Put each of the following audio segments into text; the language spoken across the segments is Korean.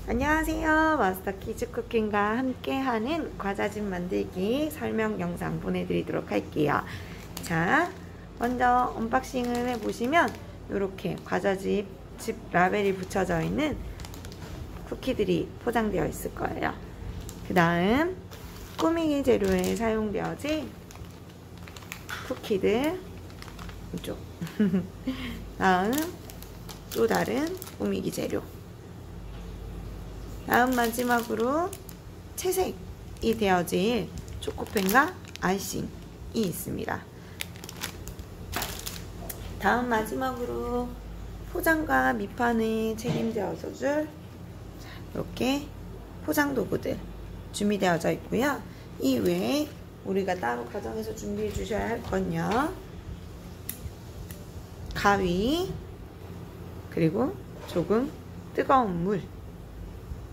안녕하세요. 마스터 키즈 쿠킹과 함께하는 과자집 만들기 설명 영상 보내드리도록 할게요. 자, 먼저 언박싱을 해보시면 이렇게 과자집 집 라벨이 붙여져 있는 쿠키들이 포장되어 있을 거예요. 그 다음 꾸미기 재료에 사용되어진 쿠키들 이쪽 다음 또 다른 꾸미기 재료, 다음 마지막으로 채색이 되어질 초코펜과 아이싱이 있습니다. 다음 마지막으로 포장과 밑판을 책임져서 줄 이렇게 포장 도구들 준비되어져 있고요. 이 외에 우리가 따로 가정에서 준비해 주셔야 할 건요, 가위 그리고 조금 뜨거운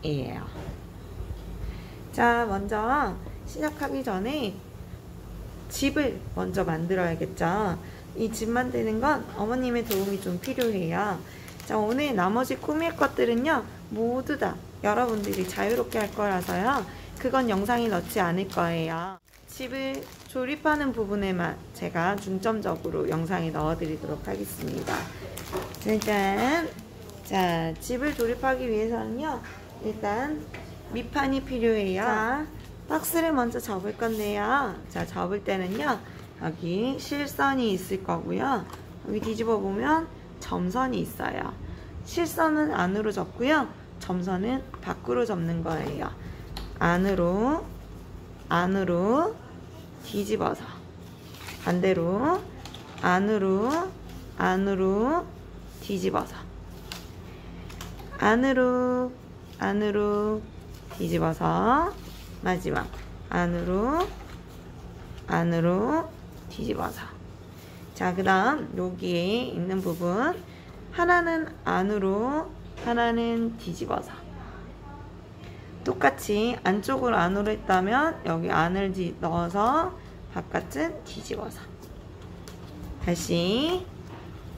물이에요. 자, 먼저 시작하기 전에 집을 먼저 만들어야겠죠. 이 집 만드는 건 어머님의 도움이 좀 필요해요. 자, 오늘 나머지 꾸밀 것들은요 모두 다 여러분들이 자유롭게 할 거라서요, 그건 영상에 넣지 않을 거예요. 집을 조립하는 부분에만 제가 중점적으로 영상에 넣어드리도록 하겠습니다. 일단 자, 집을 조립하기 위해서는요, 일단 밑판이 필요해요. 자, 박스를 먼저 접을 건데요. 자, 접을 때는요, 여기 실선이 있을 거고요. 여기 뒤집어 보면 점선이 있어요. 실선은 안으로 접고요, 점선은 밖으로 접는 거예요. 안으로 뒤집어서, 반대로 안으로 뒤집어서, 안으로 뒤집어서, 마지막 안으로 뒤집어서. 자, 그 다음 여기에 있는 부분 하나는 안으로, 하나는 뒤집어서, 똑같이 안쪽으로 안으로 했다면 여기 안을 넣어서 바깥은 뒤집어서, 다시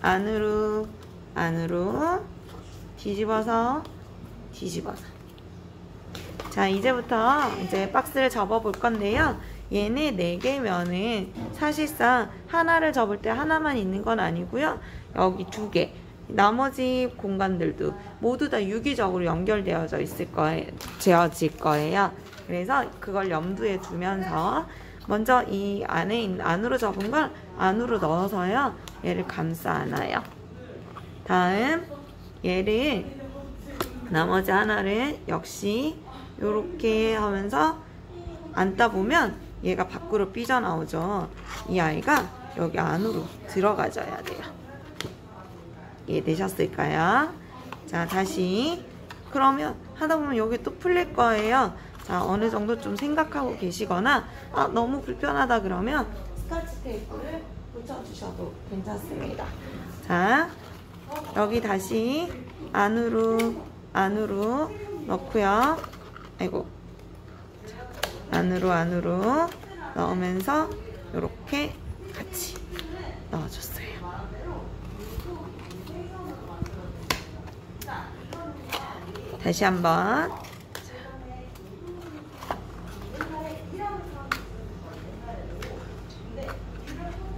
안으로 뒤집어서. 자, 이제부터 이제 박스를 접어 볼 건데요, 얘네 4개 면은 사실상 하나를 접을 때 하나만 있는 건 아니고요, 여기 2개 나머지 공간들도 모두 다 유기적으로 연결되어져 있을 거예요, 되어질 거예요. 그래서 그걸 염두에 두면서 먼저 이 안에 있는 안으로 접은 걸 안으로 넣어서요, 얘를 감싸 안아요. 다음 얘를 나머지 하나를 역시 이렇게 하면서 안다 보면 얘가 밖으로 삐져나오죠. 이 아이가 여기 안으로 들어가줘야 돼요. 이해되셨을까요? 자, 다시 그러면 하다 보면 여기 또 풀릴 거예요. 자, 어느 정도 좀 생각하고 계시거나 너무 불편하다 그러면 스카치 테이프를 붙여주셔도 괜찮습니다. 자, 여기 다시 안으로 넣고요. 아이고, 안으로 넣으면서 이렇게 같이 넣어줬어요. 다시 한번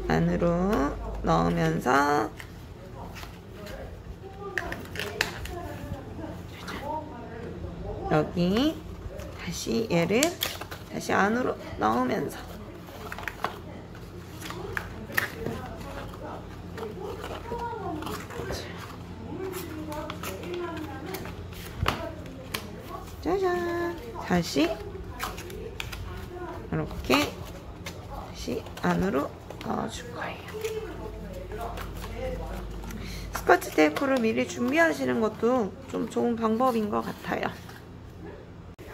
안으로 넣으면서 여기 다시 얘를 다시 안으로 넣으면서 짜잔, 다시 이렇게 다시 안으로 넣어줄 거예요. 스카치 테이프를 미리 준비하시는 것도 좀 좋은 방법인 것 같아요.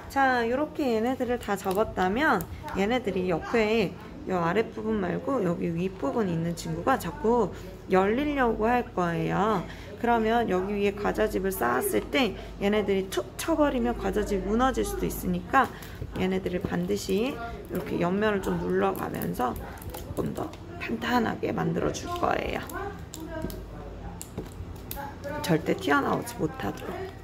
자, 이렇게 얘네들을 다 접었다면 얘네들이 옆에 이 아랫부분 말고 여기 윗부분 있는 친구가 자꾸 열리려고 할 거예요. 그러면 여기 위에 과자집을 쌓았을 때 얘네들이 툭 쳐버리면 과자집이 무너질 수도 있으니까 얘네들을 반드시 이렇게 옆면을 좀 눌러가면서 조금 더 탄탄하게 만들어 줄 거예요. 절대 튀어나오지 못하도록.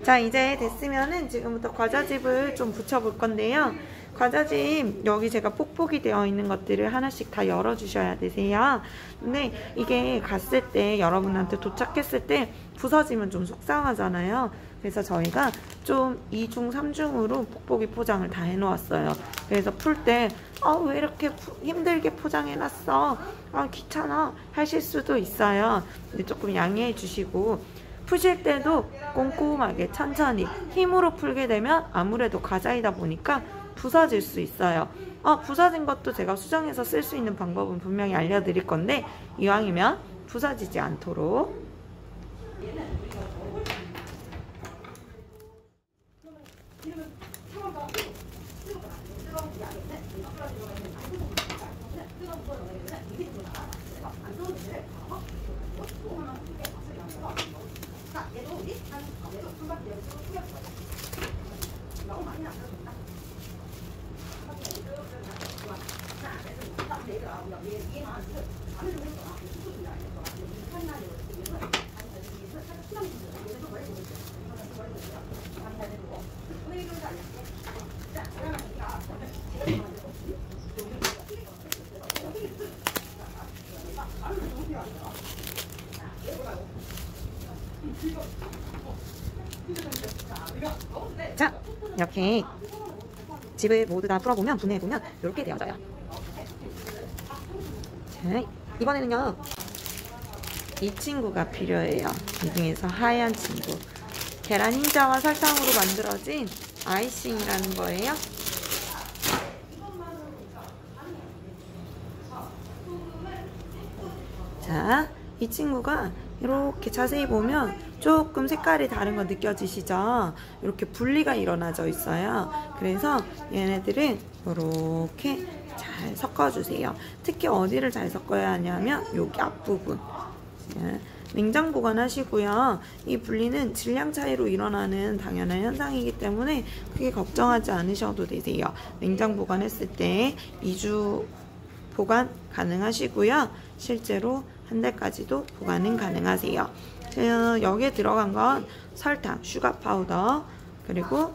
자, 이제 됐으면은 지금부터 과자집을 좀 붙여볼 건데요. 과자집 여기 제가 뽁뽁이 되어 있는 것들을 하나씩 다 열어주셔야 되세요. 근데 이게 갔을 때 여러분한테 도착했을 때 부서지면 좀 속상하잖아요. 그래서 저희가 좀 2중 3중으로 뽁뽁이 포장을 다 해놓았어요. 그래서 풀 때 왜 이렇게 힘들게 포장해놨어, 귀찮아 하실 수도 있어요. 근데 조금 양해해 주시고, 푸실 때도 꼼꼼하게 천천히 힘으로 풀게 되면 아무래도 과자이다 보니까 부서질 수 있어요. 부서진 것도 제가 수정해서 쓸 수 있는 방법은 분명히 알려드릴 건데, 이왕이면 부서지지 않도록. 자, 이렇게 집을 모두 다 풀어보면, 분해해보면 이렇게 되어져요. 자, 이번에는요, 이 친구가 필요해요. 이 중에서 하얀 친구, 계란 흰자와 설탕으로 만들어진 아이싱이라는 거예요. 자, 이 친구가 이렇게 자세히 보면 조금 색깔이 다른 거 느껴지시죠? 이렇게 분리가 일어나져 있어요. 그래서 얘네들은 이렇게 잘 섞어주세요. 특히 어디를 잘 섞어야 하냐면 여기 앞부분. 냉장 보관하시고요. 이 분리는 질량 차이로 일어나는 당연한 현상이기 때문에 크게 걱정하지 않으셔도 되세요. 냉장 보관했을 때 2주 보관 가능하시고요. 실제로 한 달까지도 보관은 가능하세요. 여기에 들어간 건 설탕, 슈가 파우더, 그리고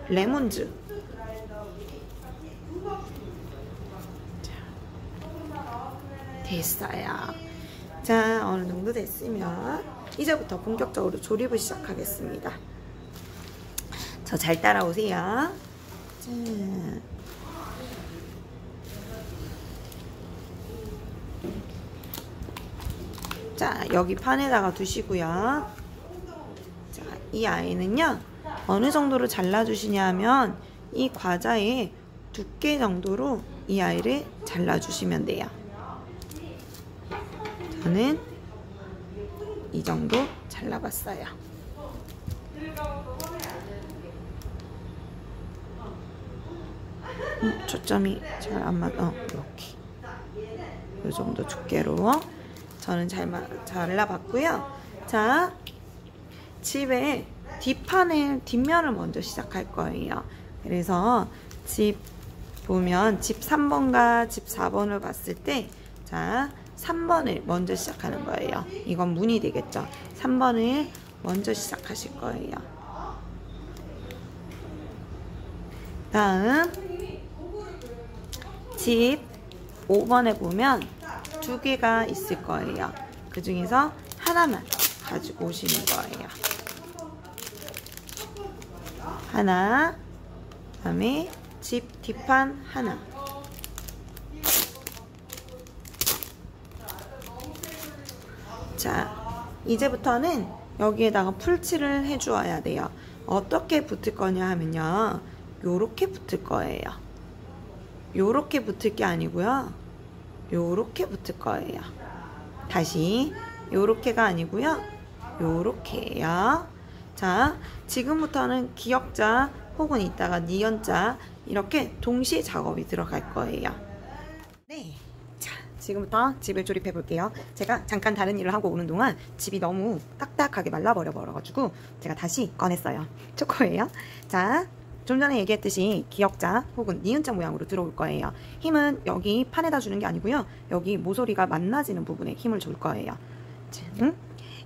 레몬즙. 됐어요. 자, 어느 정도 됐으면 이제부터 본격적으로 조립을 시작하겠습니다. 저 잘 따라오세요. 자, 여기 판에다가 두시고요. 자, 이 아이는요, 어느 정도로 잘라주시냐 하면 이 과자의 두께 정도로 이 아이를 잘라주시면 돼요. 저는 이 정도 잘라봤어요. 초점이 잘 안 맞아. 이렇게 이 정도 두께로 저는 잘라봤고요. 자, 집에 뒷면을 먼저 시작할 거예요. 그래서 집 보면 집 3번과 집 4번을 봤을 때, 자, 3번을 먼저 시작하는 거예요. 이건 문이 되겠죠. 3번을 먼저 시작하실 거예요. 다음 집 5번에 보면 2개가 있을 거예요. 그 중에서 하나만 가지고 오시는 거예요. 하나, 그 다음에 집 뒷판 하나. 자, 이제부터는 여기에다가 풀칠을 해주어야 돼요. 어떻게 붙을 거냐 하면요, 요렇게 붙을 거예요. 요렇게 붙을 게 아니고요, 요렇게 붙을 거예요. 다시 요렇게가 아니고요, 요렇게예요. 자, 지금부터는 기역자 혹은 이따가 니은자 이렇게 동시에 작업이 들어갈 거예요. 네, 자, 지금부터 집을 조립해 볼게요. 제가 잠깐 다른 일을 하고 오는 동안 집이 너무 딱딱하게 말라버려가지고 제가 다시 꺼냈어요. 초코예요. 자, 좀 전에 얘기했듯이 기역자 혹은 니은자 모양으로 들어올 거예요. 힘은 여기 판에다 주는 게 아니고요, 여기 모서리가 만나지는 부분에 힘을 줄 거예요.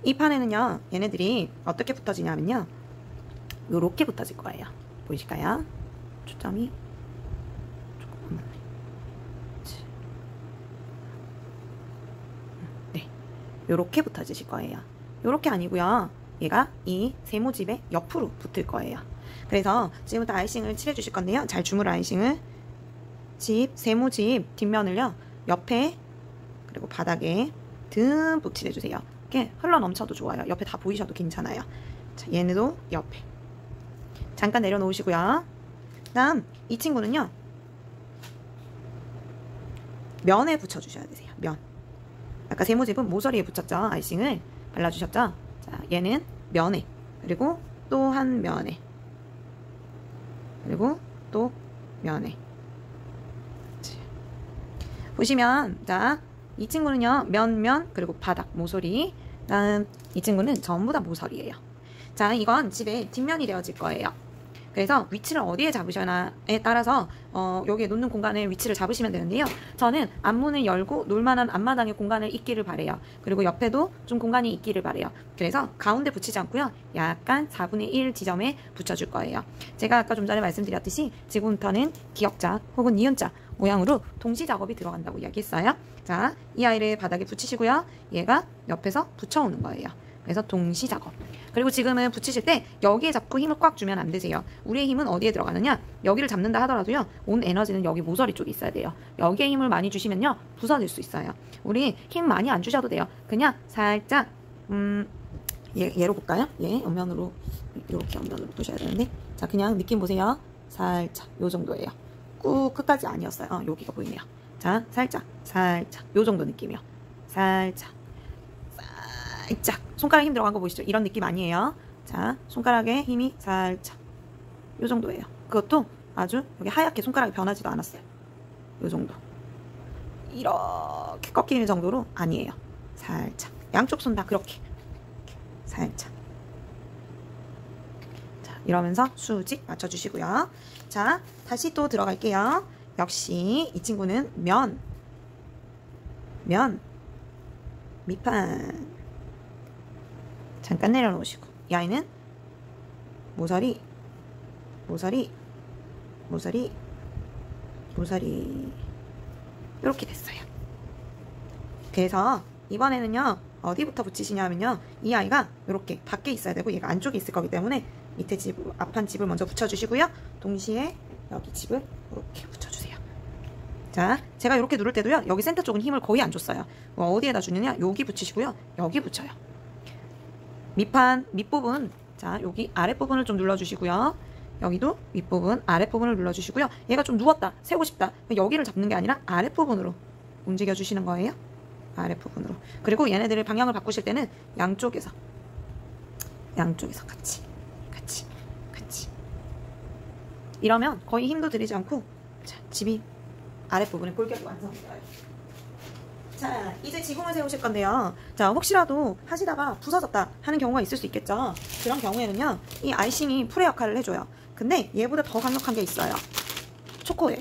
이 판에는요, 얘네들이 어떻게 붙어지냐면요, 요렇게 붙어질 거예요. 보이실까요? 초점이 조금 안 맞네. 네, 요렇게 붙어지실 거예요. 요렇게 아니고요. 얘가 이 세모집의 옆으로 붙을 거예요. 그래서 지금부터 아이싱을 칠해 주실 건데요. 잘 주물 아이싱을 세모집 뒷면을요. 옆에 그리고 바닥에 듬뿍 칠해주세요. 이렇게 흘러 넘쳐도 좋아요. 옆에 다 보이셔도 괜찮아요. 자, 얘네도 옆에 잠깐 내려놓으시고요. 다음 이 친구는요. 면에 붙여주셔야 되세요. 면. 아까 세모집은 모서리에 붙였죠. 아이싱을 발라주셨죠. 자, 얘는 면에, 그리고 또 한 면에, 그리고 또 면에. 자, 보시면 자, 이 친구는요. 면, 그리고 바닥, 모서리. 다음 이 친구는 전부 다 모서리예요. 자, 이건 집에 뒷면이 되어질 거예요. 그래서 위치를 어디에 잡으셔나에 따라서 여기에 놓는 공간을 위치를 잡으시면 되는데요. 저는 앞문을 열고 놀만한 앞마당에 공간을 있기를 바래요. 그리고 옆에도 좀 공간이 있기를 바래요. 그래서 가운데 붙이지 않고요. 약간 4분의 1 지점에 붙여줄 거예요. 제가 아까 좀 전에 말씀드렸듯이 지금부터는 기역자 혹은 니은자 모양으로 동시 작업이 들어간다고 이야기했어요. 자, 이 아이를 바닥에 붙이시고요. 얘가 옆에서 붙여오는 거예요. 그래서 동시 작업. 그리고 지금은 붙이실 때 여기에 잡고 힘을 꽉 주면 안 되세요. 우리의 힘은 어디에 들어가느냐? 여기를 잡는다 하더라도요. 온 에너지는 여기 모서리 쪽에 있어야 돼요. 여기에 힘을 많이 주시면요. 부서질 수 있어요. 우리 힘 많이 안 주셔도 돼요. 그냥 살짝 얘로 볼까요? 얘 옆면으로 이렇게 옆면으로 보셔야 되는데 자, 그냥 느낌 보세요. 살짝 요 정도예요. 꾹 끝까지 아니었어요. 여기가 보이네요. 자, 살짝 요 정도 느낌이요. 살짝 손가락 힘 들어간 거 보이시죠? 이런 느낌 아니에요. 자, 손가락에 힘이 살짝 요 정도예요. 그것도 아주 여기 하얗게 손가락이 변하지도 않았어요. 요 정도. 이렇게 꺾이는 정도로 아니에요. 살짝 양쪽 손 다 그렇게 살짝. 자, 이러면서 수직 맞춰주시고요. 자, 다시 또 들어갈게요. 역시 이 친구는 면 밑판 잠깐 내려놓으시고 이 아이는 모서리 이렇게 됐어요. 그래서 이번에는요 어디부터 붙이시냐면요 이 아이가 이렇게 밖에 있어야 되고 얘가 안쪽에 있을 거기 때문에 밑에 집 앞판 집을 먼저 붙여주시고요. 동시에 여기 집을 이렇게 붙여주세요. 자, 제가 이렇게 누를 때도요 여기 센터 쪽은 힘을 거의 안 줬어요. 어디에다 주느냐 여기 붙이시고요 여기 붙여요. 밑부분, 자, 여기 아랫부분을 좀 눌러주시고요. 여기도 윗부분, 아랫부분을 눌러주시고요. 얘가 좀 누웠다, 세우고 싶다. 여기를 잡는 게 아니라 아랫부분으로 움직여주시는 거예요. 아랫부분으로. 그리고 얘네들을 방향을 바꾸실 때는 양쪽에서 같이. 이러면 거의 힘도 들이지 않고, 자, 집이 아랫부분에 골격이 완성돼요. 자, 이제 지붕을 세우실 건데요. 자, 혹시라도 하시다가 부서졌다 하는 경우가 있을 수 있겠죠. 그런 경우에는요, 이 아이싱이 풀의 역할을 해줘요. 근데 얘보다 더 강력한 게 있어요. 초코예요.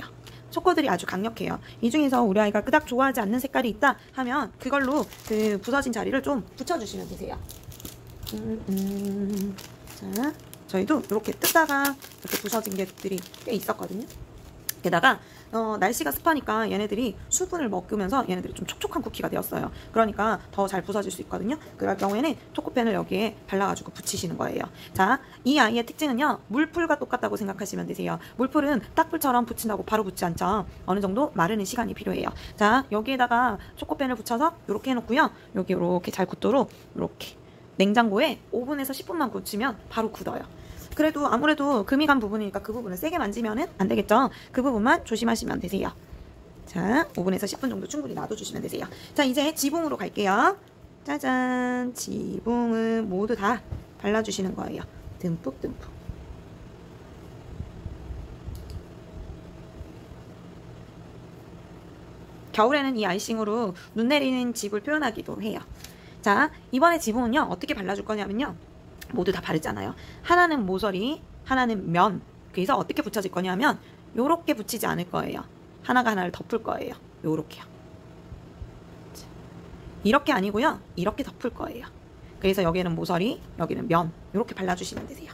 초코들이 아주 강력해요. 이 중에서 우리 아이가 그닥 좋아하지 않는 색깔이 있다 하면 그걸로 그 부서진 자리를 좀 붙여주시면 되세요. 자, 저희도 이렇게 뜯다가 이렇게 부서진 것들이 꽤 있었거든요. 게다가 날씨가 습하니까 얘네들이 수분을 먹으면서 얘네들이 좀 촉촉한 쿠키가 되었어요. 그러니까 더 잘 부서질 수 있거든요. 그럴 경우에는 초코펜을 여기에 발라가지고 붙이시는 거예요. 자, 이 아이의 특징은요. 물풀과 똑같다고 생각하시면 되세요. 물풀은 딱풀처럼 붙인다고 바로 붙지 않죠. 어느 정도 마르는 시간이 필요해요. 자, 여기에다가 초코펜을 붙여서 이렇게 해놓고요. 여기 이렇게 잘 굳도록 이렇게 냉장고에 5분에서 10분만 굳히면 바로 굳어요. 그래도 아무래도 금이 간 부분이니까 그 부분을 세게 만지면은 안 되겠죠. 그 부분만 조심하시면 되세요. 자, 5분에서 10분 정도 충분히 놔둬주시면 되세요. 자, 이제 지붕으로 갈게요. 짜잔, 지붕은 모두 다 발라주시는 거예요. 듬뿍. 겨울에는 이 아이싱으로 눈 내리는 집을 표현하기도 해요. 자, 이번에 지붕은요 어떻게 발라줄 거냐면요, 모두 다 바르잖아요. 하나는 모서리, 하나는 면. 그래서 어떻게 붙여질 거냐면 요렇게 붙이지 않을 거예요. 하나가 하나를 덮을 거예요. 요렇게요. 이렇게 아니고요, 이렇게 덮을 거예요. 그래서 여기는 모서리, 여기는 면. 요렇게 발라주시면 되세요.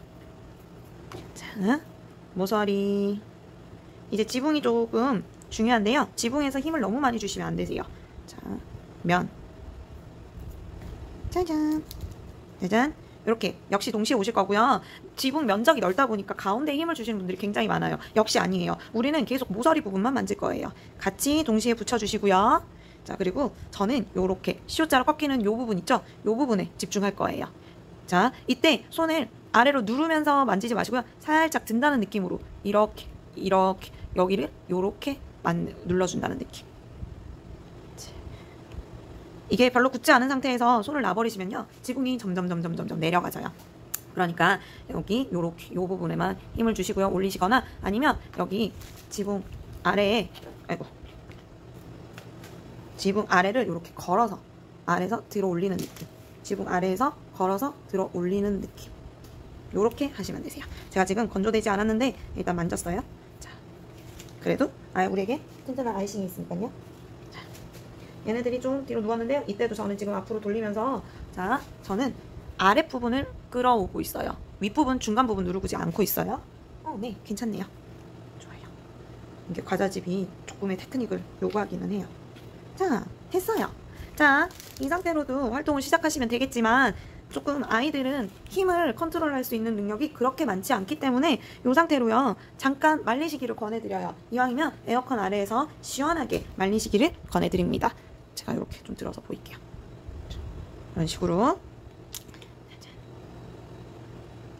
자, 모서리. 이제 지붕이 조금 중요한데요. 지붕에서 힘을 너무 많이 주시면 안 되세요. 자, 면. 짜잔. 짜잔. 이렇게 역시 동시에 오실 거고요. 지붕 면적이 넓다 보니까 가운데에 힘을 주시는 분들이 굉장히 많아요. 역시 아니에요. 우리는 계속 모서리 부분만 만질 거예요. 같이 동시에 붙여주시고요. 자, 그리고 저는 요렇게 C자로 꺾이는 요 부분 있죠? 요 부분에 집중할 거예요. 자, 이때 손을 아래로 누르면서 만지지 마시고요. 살짝 든다는 느낌으로 이렇게 여기를 요렇게 눌러준다는 느낌. 이게 별로 굳지 않은 상태에서 손을 놔버리시면요, 지붕이 점점 내려가져요. 그러니까 여기 요렇게 요 부분에만 힘을 주시고요. 올리시거나 아니면 여기 지붕 아래에 지붕 아래를 이렇게 걸어서 아래에서 들어 올리는 느낌. 지붕 아래에서 걸어서 들어 올리는 느낌. 요렇게 하시면 되세요. 제가 지금 건조되지 않았는데 일단 만졌어요. 자, 그래도 우리에게 튼튼한 아이싱이 있으니까요. 자, 얘네들이 좀 뒤로 누웠는데요. 이때도 저는 지금 앞으로 돌리면서, 자, 저는 아랫부분을 끌어오고 있어요. 윗부분, 중간 부분 누르지 않고 있어요. 네, 괜찮네요. 좋아요. 이게 과자집이 조금의 테크닉을 요구하기는 해요. 자, 됐어요. 자, 이 상태로도 활동을 시작하시면 되겠지만 조금 아이들은 힘을 컨트롤할 수 있는 능력이 그렇게 많지 않기 때문에 이 상태로요, 잠깐 말리시기를 권해드려요. 이왕이면 에어컨 아래에서 시원하게 말리시기를 권해드립니다. 제가 이렇게 좀 들어서 보일게요. 이런 식으로.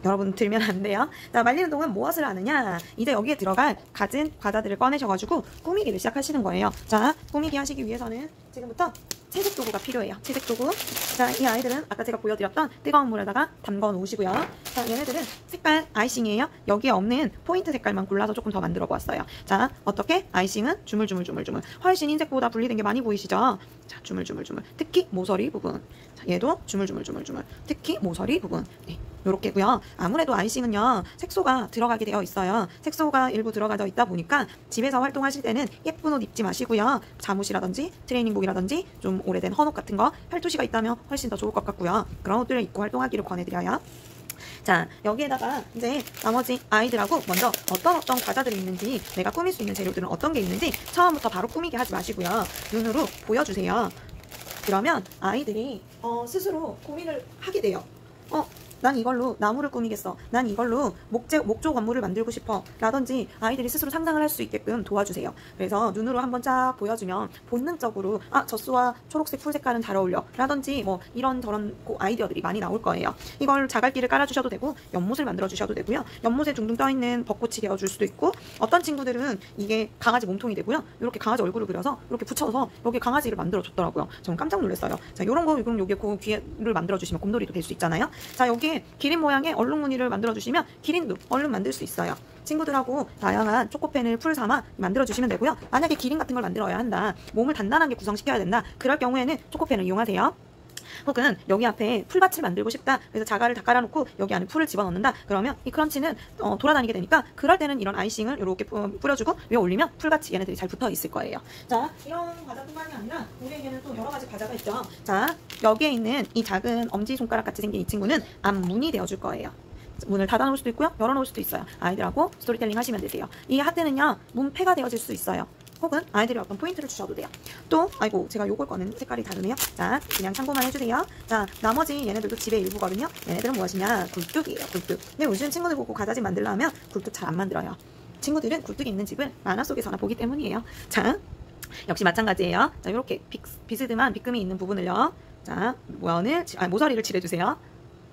여러분 들면 안 돼요. 자, 말리는 동안 무엇을 하느냐, 이제 여기에 들어갈 갖은 과자들을 꺼내셔가지고 꾸미기를 시작하시는 거예요. 자, 꾸미기 하시기 위해서는 지금부터 채색 도구가 필요해요. 채색 도구. 자, 이 아이들은 아까 제가 보여드렸던 뜨거운 물에다가 담궈 놓으시고요. 자, 얘네들은 색깔 아이싱이에요. 여기에 없는 포인트 색깔만 골라서 조금 더 만들어 보았어요. 자, 어떻게? 아이싱은 주물주물. 훨씬 흰색보다 분리된 게 많이 보이시죠? 자, 주물주물. 특히 모서리 부분. 자, 얘도 주물주물. 특히 모서리 부분. 네. 요렇게고요. 아무래도 아이싱은요, 색소가 들어가게 되어 있어요. 색소가 일부 들어가져 있다 보니까 집에서 활동하실 때는 예쁜 옷 입지 마시고요. 잠옷이라든지 트레이닝복이라든지 좀 오래된 헌옷 같은 거, 팔토시가 있다면 훨씬 더 좋을 것 같고요. 그런 옷들을 입고 활동하기를 권해드려요. 자, 여기에다가 이제 나머지 아이들하고 먼저 어떤 과자들이 있는지, 내가 꾸밀 수 있는 재료들은 어떤 게 있는지 처음부터 바로 꾸미게 하지 마시고요. 눈으로 보여주세요. 그러면 아이들이 스스로 고민을 하게 돼요. 난 이걸로 나무를 꾸미겠어. 난 이걸로 목조 건물을 만들고 싶어. 라든지 아이들이 스스로 상상을 할 수 있게끔 도와주세요. 그래서 눈으로 한번 쫙 보여주면 본능적으로 젖소와 초록색 풀 색깔은 잘 어울려. 라든지 뭐 이런저런 아이디어들이 많이 나올 거예요. 이걸 자갈기를 깔아주셔도 되고 연못을 만들어주셔도 되고요. 연못에 둥둥 떠있는 벚꽃이 되어줄 수도 있고, 어떤 친구들은 이게 강아지 몸통이 되고요. 이렇게 강아지 얼굴을 그려서 이렇게 붙여서 여기 강아지를 만들어줬더라고요. 저는 깜짝 놀랐어요. 자, 요런 거, 그럼 여기에 귀를 만들어주시면 곰돌이도 될 수 있잖아요. 자, 여기 기린 모양의 얼룩 무늬를 만들어주시면 기린도 얼룩 만들 수 있어요. 친구들하고 다양한 초코펜을 풀 삼아 만들어주시면 되고요. 만약에 기린 같은 걸 만들어야 한다, 몸을 단단하게 구성시켜야 된다, 그럴 경우에는 초코펜을 이용하세요. 혹은 여기 앞에 풀밭을 만들고 싶다, 그래서 자갈을 다 깔아놓고 여기 안에 풀을 집어넣는다, 그러면 이 크런치는 돌아다니게 되니까 그럴 때는 이런 아이싱을 이렇게 뿌려주고 위에 올리면 풀밭이 얘네들이 잘 붙어 있을 거예요. 자, 이런 과자뿐만이 아니라 우리에게는 또 여러 가지 과자가 있죠. 자, 여기에 있는 이 작은 엄지손가락 같이 생긴 이 친구는 앞문이 되어줄 거예요. 문을 닫아놓을 수도 있고요, 열어놓을 수도 있어요. 아이들하고 스토리텔링 하시면 되세요. 이 하트는요, 문패가 되어질 수 있어요. 혹은 아이들이 어떤 포인트를 주셔도 돼요. 또 제가 요걸 거는 색깔이 다르네요. 자, 그냥 참고만 해주세요. 자, 나머지 얘네들도 집의 일부거든요. 얘네들은 무엇이냐? 굴뚝이에요. 굴뚝. 근데 요즘 친구들 보고 과자집 만들려 하면 굴뚝 잘 안 만들어요. 친구들은 굴뚝이 있는 집을 만화 속에서나 보기 때문이에요. 자, 역시 마찬가지예요. 자, 요렇게 비스듬한 빗금이 있는 부분을요, 자, 모서리를 칠해주세요.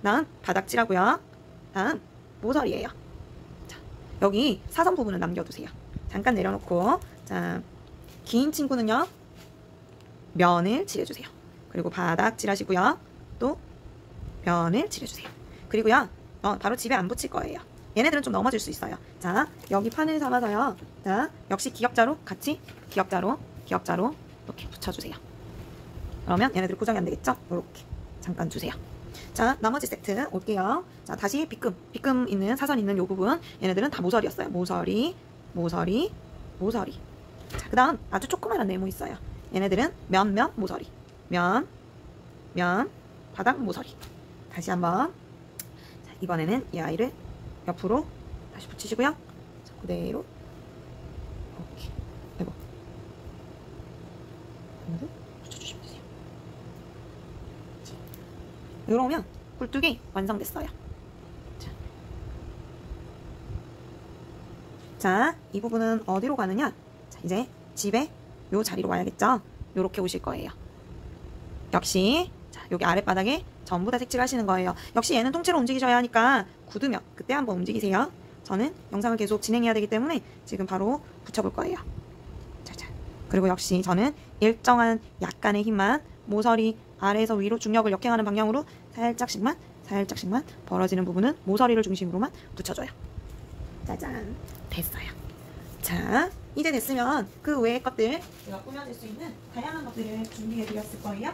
다음 바닥 칠하고요. 다음 모서리예요. 자, 여기 사선 부분을 남겨두세요. 잠깐 내려놓고, 자, 긴 친구는요, 면을 칠해주세요. 그리고 바닥 칠하시고요. 또 면을 칠해주세요. 그리고요, 바로 집에 안 붙일 거예요. 얘네들은 좀 넘어질 수 있어요. 자, 여기 판을 삼아서요, 자, 역시 기역자로 같이 기역자로 이렇게 붙여주세요. 그러면 얘네들 고정이 안 되겠죠? 이렇게 잠깐 주세요. 자, 나머지 세트 올게요. 자, 다시 빗금 있는 사선 있는 요 부분, 얘네들은 다 모서리였어요. 모서리. 자, 그 다음 아주 조그마한 네모 있어요. 얘네들은 면 모서리. 면 바닥 모서리. 다시 한번. 자, 이번에는 이 아이를 옆으로 다시 붙이시고요. 자, 그대로 이렇게 아이고 이거를 붙여주시면 되세요. 이러면 굴뚝이 완성됐어요. 자, 이 부분은 어디로 가느냐? 자, 이제 집에 요 자리로 와야겠죠? 요렇게 오실 거예요. 역시 자, 여기 아랫바닥에 전부 다 색칠을 하시는 거예요. 역시 얘는 통째로 움직이셔야 하니까 굳으면 그때 한번 움직이세요. 저는 영상을 계속 진행해야 되기 때문에 지금 바로 붙여볼 거예요. 자. 그리고 역시 저는 일정한 약간의 힘만 모서리 아래에서 위로 중력을 역행하는 방향으로 살짝씩만 벌어지는 부분은 모서리를 중심으로만 붙여줘요. 짜잔, 됐어요. 자, 이제 됐으면 그 외의 것들 제가 꾸며줄 수 있는 다양한 것들을 준비해 드렸을 거예요.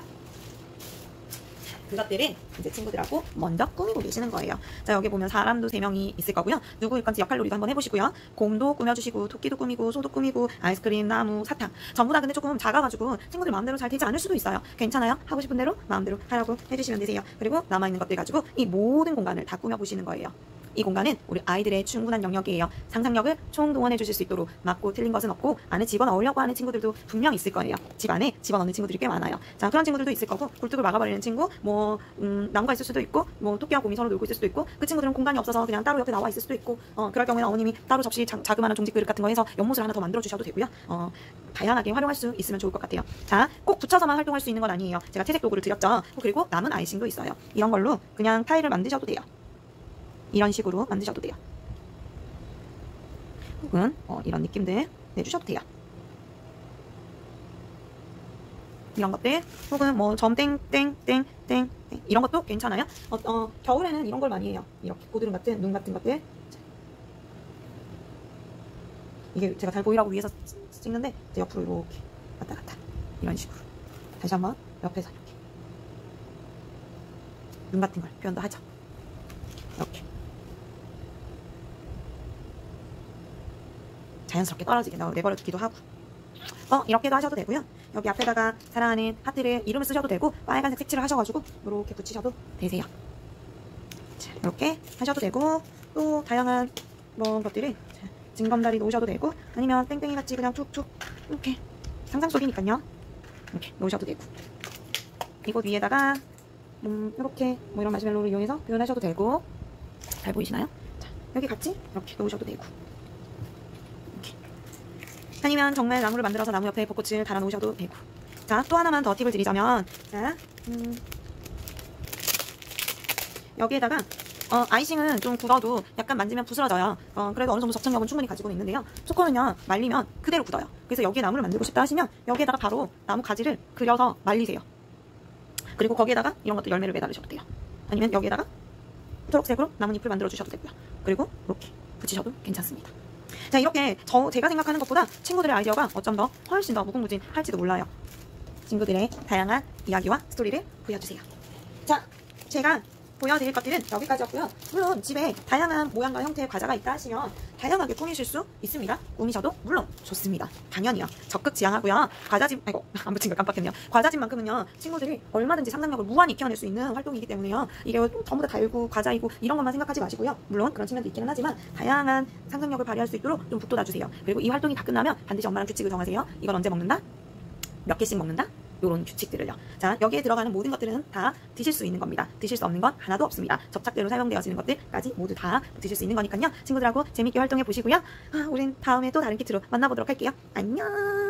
그것들은 이제 친구들하고 먼저 꾸미고 계시는 거예요. 자, 여기 보면 사람도 3명이 있을 거고요. 누구일 건지 역할놀이도 한번 해보시고요. 곰도 꾸며주시고 토끼도 꾸미고 소도 꾸미고 아이스크림, 나무, 사탕 전부 다 근데 조금 작아가지고 친구들 마음대로 잘 되지 않을 수도 있어요. 괜찮아요. 하고 싶은 대로 마음대로 하라고 해주시면 되세요. 그리고 남아있는 것들 가지고 이 모든 공간을 다 꾸며보시는 거예요. 이 공간은 우리 아이들의 충분한 영역이에요. 상상력을 총동원해 주실 수 있도록 맞고 틀린 것은 없고 안에 집어넣으려고 하는 친구들도 분명 있을 거예요. 집 안에 집어넣는 친구들이 꽤 많아요. 자, 그런 친구들도 있을 거고 굴뚝을 막아버리는 친구, 나무가 있을 수도 있고 토끼와 곰이 서로 놀고 있을 수도 있고 그 친구들은 공간이 없어서 그냥 따로 옆에 나와 있을 수도 있고 그럴 경우에는 어머님이 따로 접시 자그마한 종직 그릇 같은 거 해서 연못을 하나 더 만들어 주셔도 되고요. 다양하게 활용할 수 있으면 좋을 것 같아요. 자, 꼭 붙여서만 활동할 수 있는 건 아니에요. 제가 채색 도구를 드렸죠. 그리고 남은 아이싱도 있어요. 이런 걸로 그냥 타일을 만드셔도 돼요. 이런 식으로 만드셔도 돼요. 혹은 이런 느낌들 내주셔도 돼요. 이런 것들 혹은 뭐 점 땡땡땡땡 이런 것도 괜찮아요. 겨울에는 이런 걸 많이 해요. 이렇게 고드름 같은 눈 같은 것들. 이게 제가 잘 보이라고 위에서 찍는데 이제 옆으로 이렇게 왔다 갔다 이런 식으로 다시 한번 옆에서 이렇게 눈 같은 걸 표현도 하죠. 이렇게 자연스럽게 떨어지게 내버려 두기도 하고 이렇게도 하셔도 되고요. 여기 앞에다가 사랑하는 하트를 이름을 쓰셔도 되고 빨간색 색칠을 하셔가지고 이렇게 붙이셔도 되세요. 자, 이렇게 하셔도 되고 또 다양한 것들을 징검다리 놓으셔도 되고 아니면 땡땡이 같이 그냥 툭툭 이렇게 상상 속이니까요. 이렇게 놓으셔도 되고 이곳 위에다가 이렇게 이런 마시멜로를 이용해서 표현하셔도 되고 잘 보이시나요? 자, 여기 같이 이렇게 놓으셔도 되고 아니면 정말 나무를 만들어서 나무 옆에 벚꽃을 달아 놓으셔도 되고. 자, 또 하나만 더 팁을 드리자면 자, 여기에다가 아이싱은 좀 굳어도 약간 만지면 부스러져요. 그래도 어느 정도 접착력은 충분히 가지고는 있는데요. 초코는요 말리면 그대로 굳어요. 그래서 여기에 나무를 만들고 싶다 하시면 여기에다가 바로 나무 가지를 그려서 말리세요. 그리고 거기에다가 이런 것도 열매를 매달으셔도 돼요. 아니면 여기에다가 초록색으로 나뭇잎을 만들어 주셔도 되고요. 그리고 이렇게 붙이셔도 괜찮습니다. 자, 이렇게 제가 생각하는 것보다 친구들의 아이디어가 어쩜 더 훨씬 더 무궁무진할지도 몰라요. 친구들의 다양한 이야기와 스토리를 보여주세요. 자, 제가 보여드릴 것들은 여기까지였고요. 물론 집에 다양한 모양과 형태의 과자가 있다 하시면 다양하게 꾸미실 수 있습니다. 꾸미셔도 물론 좋습니다. 당연히요. 적극 지향하고요. 안 붙인 거 깜빡했네요. 과자집만큼은요 친구들이 얼마든지 상상력을 무한히 키워낼 수 있는 활동이기 때문에요. 이게 전부 다 달고 과자이고 이런 것만 생각하지 마시고요. 물론 그런 측면도 있기는 하지만 다양한 상상력을 발휘할 수 있도록 좀 북돋아주세요. 그리고 이 활동이 다 끝나면 반드시 엄마랑 규칙을 정하세요. 이건 언제 먹는다? 몇 개씩 먹는다? 요런 규칙들을요. 자, 여기에 들어가는 모든 것들은 다 드실 수 있는 겁니다. 드실 수 없는 건 하나도 없습니다. 접착제로 사용되어지는 것들까지 모두 다 드실 수 있는 거니까요. 친구들하고 재밌게 활동해 보시고요. 우린 다음에 또 다른 키트로 만나보도록 할게요. 안녕.